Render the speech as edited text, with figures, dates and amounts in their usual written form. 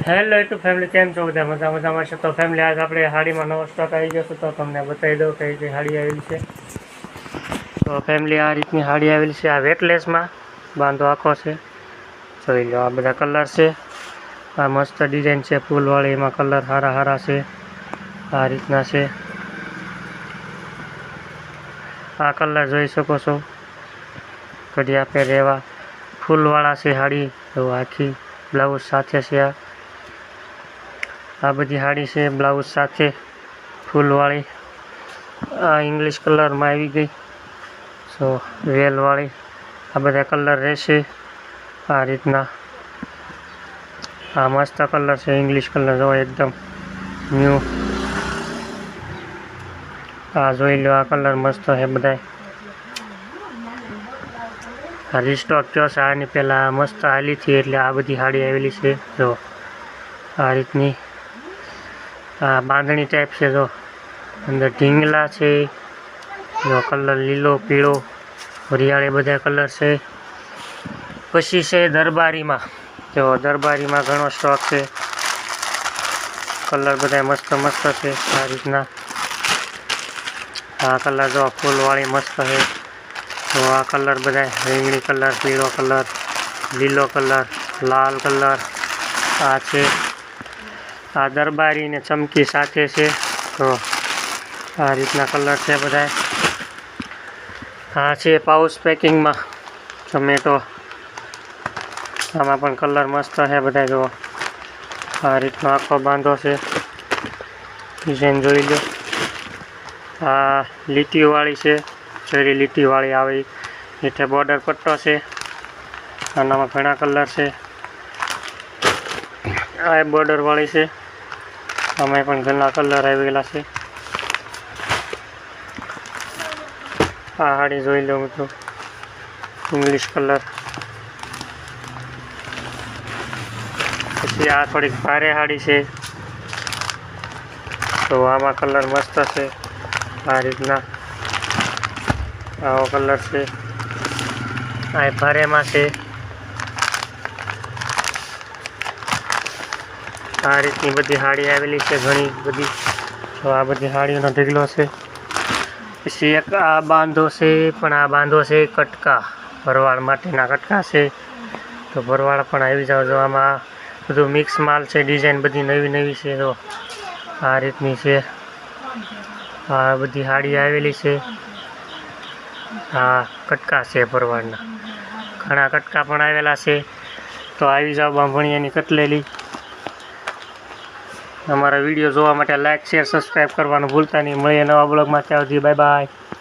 Hello YouTube family, કેમ છો? બધા મજામાં છે? તો ફેમિલી, આજ આપણે હાડીમાં નવો સ્ટોક આવી ગયો છે, તો તમને બતાવી દઉં કઈ કઈ હાડી આવેલી છે. તો ફેમિલી, આ રીતની હાડી આવેલી છે. આ વેટલેસમાં બાંધો આખો છે. જોઈ લો, આ બધા કલર છે. આ મસ્ત ડિઝાઇન છે ફૂલવાળી, એમાં કલર સારા છે. આ રીતના છે. આ કલર જોઈ શકો છો, ઘડિયા પે રહેવા ફૂલવાળા છે હાડી. તો આખી બ્લાઉઝ સાથે છે. આ બધી હાડી છે બ્લાઉઝ સાથે ફૂલવાળી. આ ઇંગ્લિશ કલરમાં આવી ગઈ, સો વેલવાળી. આ બધા કલર રહેશે આ રીતના. આ મસ્ત કલર છે, ઇંગ્લિશ કલર જો એકદમ ન્યૂ. આ જોઈ લો, આ કલર મસ્ત છે બધા. આ રીસ્ટોક થયો છે, આની પહેલાં મસ્ત હાલી હતી, એટલે આ બધી હાડી આવેલી છે. જો આ રીતની આ બાંધણી ટાઈપ છે. જો અંદર ઢીંગલા છે, જો કલર લીલો, પીળો, હરિયાળી બધા કલર છે. પછી છે દરબારીમાં. જો દરબારીમાં ઘણો સ્ટોક છે, કલર બધા મસ્ત છે. આ રીતના આ કલર જો ફૂલવાળી મસ્ત છે. તો આ કલર બધા રીંગણી કલર, પીળો કલર, લીલો કલર, લાલ કલર. આ છે આ દરબારી ને ચમકી સાથે છે. તો આ રીતના કલર છે બધા. આ છે પાઉચ પેકિંગમાં ટમેટો. આમાં પણ કલર મસ્ત છે બધા. જો આ રીતનો આખો બાંધો છે, ડિઝાઇન જોઈ લો. આ લીટીવાળી છે, ચરી લીટીવાળી આવે. હેઠે બોર્ડર પટ્ટો છે. આનામાં ઘણા કલર છે. આ બોર્ડરવાળી છે, આમાં પણ ઘણા કલર આવેલા છે. આ હાડી જોઈ લો મિત્રો, ઇંગ્લિશ કલર. પછી આ થોડીક ભારે હાડી છે, તો આમાં કલર મસ્ત છે. આ રીતના આવો કલર છે. આ ભારેમાં છે. આ રીતની બધી હાડી આવેલી છે, ઘણી બધી. તો આ બધી હાડીઓનો ઢગલો છે. પછી એક આ બાંધો છે, પણ આ બાંધો છે કટકા, ભરવાડ માટેના કટકા છે. તો ભરવાડ પણ આવી જાવ. જો આમાં બધું મિક્સ માલ છે, ડિઝાઇન બધી નવી છે. તો આ રીતની છે. આ બધી હાડી આવેલી છે. આ કટકા છે ભરવાડના, ઘણા કટકા પણ આવેલા છે. તો આવી જાઓ બાંભણિયાની કટલેલી. અમારા વિડીયો જોવા માટે લાઇક, શેર, સબસ્ક્રાઈબ કરવાનું ભૂલતા નહીં. મળીએ નવા બ્લોગમાં. ત્યાં સુધી બાય બાય.